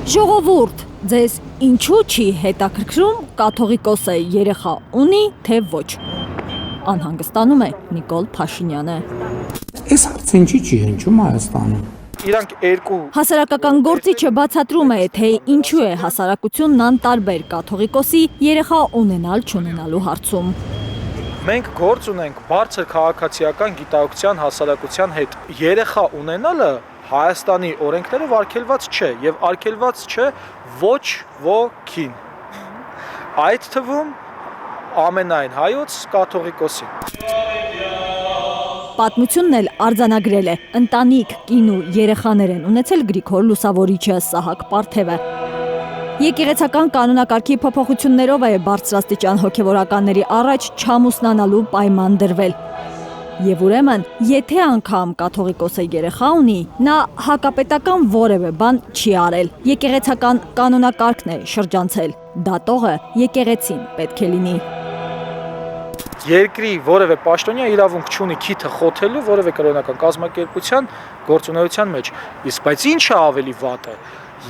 Ժողովուրդ, ձեզ ինչու չի հետաքրքրում կաթողիկոս է երեխա ունի, թե ոչ։ Անհանգստանում է Նիկոլ Փաշինյանը։ Այս հարցին չի հնչում Հայաստանում։ Իրանք երկու Հասարակական գործիչը բացատրում է, թե ինչու է հասարակությունն անտարբեր կաթողիկոսի երեխա ունենալ-չունենալու հարցում։ մենք գործ ունենք բարձր քաղաքացիական գիտակցության հասարակության հետ։ Երեխա ունենալը Հայաստանի օրենքներով արգելված չէ եւ արգելված չէ ոչ ոքին։ Այդ թվում ամենայն հայոց կաթողիկոսին։ Պատմությունն էլ արձանագրել է ընտանիք, կին ու երեխաներ են ունեցել Գրիգոր Լուսավորիչը, Սահակ Պարթևը։ Եկեղեցական կանոնակարգի փոփոխություններով է բարձրաստիճան հոգևորականների առաջ չամուսնանալու պայման դրվել։ Եվ ուրեմն, եթե անգամ կաթողիկոս է երեխա ունի, նա հակապետական որևէ բան չի արել։ Եկեղեցական կանոնակարգն է շրջանցել։ Դատողը եկեղեցին պետք է լինի։ Երկրի որևէ պաշտոնյա իրավունք չունի քիթը խոթելու որևէ կրոնական կազմակերպության գործունեության մեջ։ Իսկ բայց ինչը ավելի վատ է,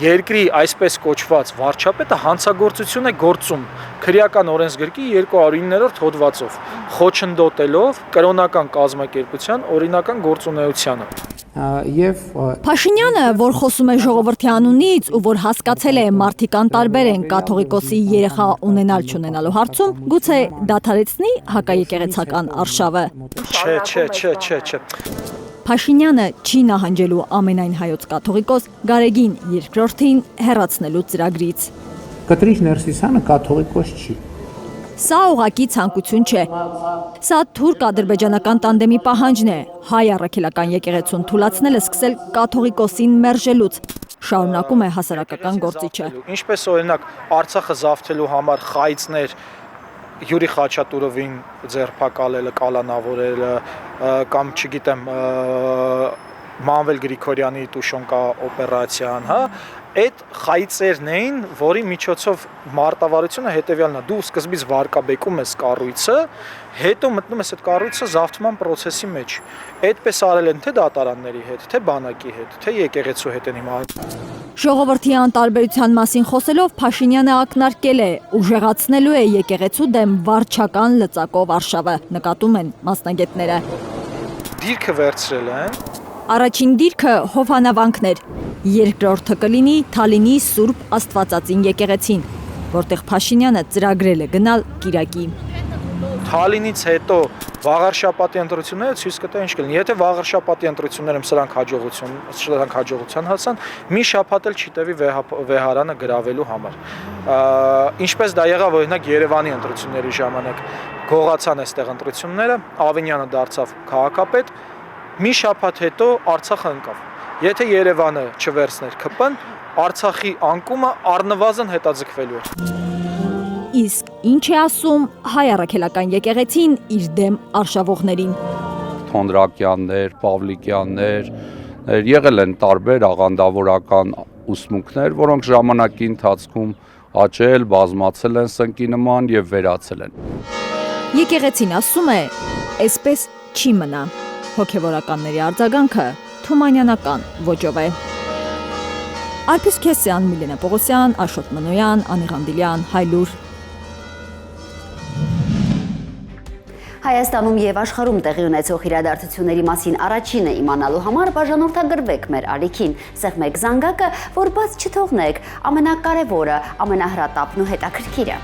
երկրի այսպես կոչված վարչապետը հանցագործություն է գործում քրեական օրենսգրքի 209-րդ հոդվածով, խոչընդոտելով կրոնական կազմակերպության օրինական գործունեությանը։ Եվ Փաշինյանը, որ խոսում է ժողովրդի անունից ու որ հասկացել է մարդիկ անտարբեր են կաթողիկոսի երեխա ունենալ-չունենալու հարցում, գուցե դադարեցնի հակաեկեղեցական արշավը։ Չէ։ Փաշինյանը չի նահանջելու ամենայն հայոց կաթողիկոս Գարեգին II-ին հեռացնելու ծրագրից։ Կտրիչ Ներսիսյանը կաթողիկոս չի։ Սա ուղղակի ցանկություն չէ։ Սա թուրք-ադրբեջանական տանդեմի պահանջն է։ Հայ առաքելական եկեղեցուն թուլացնելը սկսել կաթողիկոսին մերժելուց։ Շարունակում է հասարակական գործիչը։ Ինչպես օրինակ Արցախը զավթելու համար խայծներ Յուրի Խաչատուրովին ձերբակալելը, կալանավորելը կամ չգիտեմ Մանվել Գրիգորյանի Տուշոնկա օպերացիան, հա, այդ խայծերն էին, որի միջոցով մարտավարությունը հետևյալն է, դու սկզբից վարկաբեկում ես կառույցը, հետո մտնում ես այդ կառույցը զավթման process-ի մեջ։ Այդպես արել են թե դատարանների հետ, թե բանակի հետ, թե եկեղեցու հետ են հիմա։ Ժողովրդի անտարբերության մասին խոսելով Փաշինյանը ակնարկել է ուժեղացնելու է եկեղեցու դեմ վարչական լծակով արշավը, նկատում են մասնագետները։ Դիրքը վերցրել են։ Առաջին դիրքը հովանավանքն էր, երկրորդը կլինի Թալինի Սուրբ Աստվածածին եկեղեցին, որտեղ Փաշինյանը ծրագրել է գնալ կիրակի։ Թալինից հետո վաղարշապատի ընտրությունները ցույց կտա ինչ կլինի։ Եթե վաղարշապատի ընտրություններում սրանք հաջողության հասան, մի շաբաթ էլ չի տևի վեհարանը գրավելու համար։ Ինչպես դա եղավ օրինակ Երևանի ընտրությունների ժամանակ, գողացան այստեղ ընտրությունները, Ավինյանը դարձավ քաղաքապետ, մի շաբաթ հետո Արցախը ընկավ։ Եթե Երևանը չվերցներ ԿՊ-ն, Արցախի անկումը առնվազն հետաձգվելու էր։ Իսկ ինչ է ասում հայ առաքելական եկեղեցին իր դեմ արշավողներին։ Թոնդրակյաններ, Պավլիկյաններ, եղել են տարբեր աղանդավորական ուսմունքներ, որոնք ժամանակի ընթացքում աճել, բազմացել են սնկի նման եւ վերացել են։ Եկեղեցին ասում է, այսպես չի մնա։ Հոգևորականների արձագանքը թումանյանական ոճով է։ Արփիս Քեսյան, Միլենա Պողոսյան, Աշոտ Մանոյան, Անի Ղանդիլյան, Հայլուր։ Հայաստանում եւ աշխարհում տեղի ունեցող իրադարձությունների մասին առաջինը իմանալու համար բաժանորդագրվեք մեր ալիքին, սեղմեք զանգակը, որ բաց չթողնեք ամենակարևորը, ամենահրատապն ու հետաքրքիրը։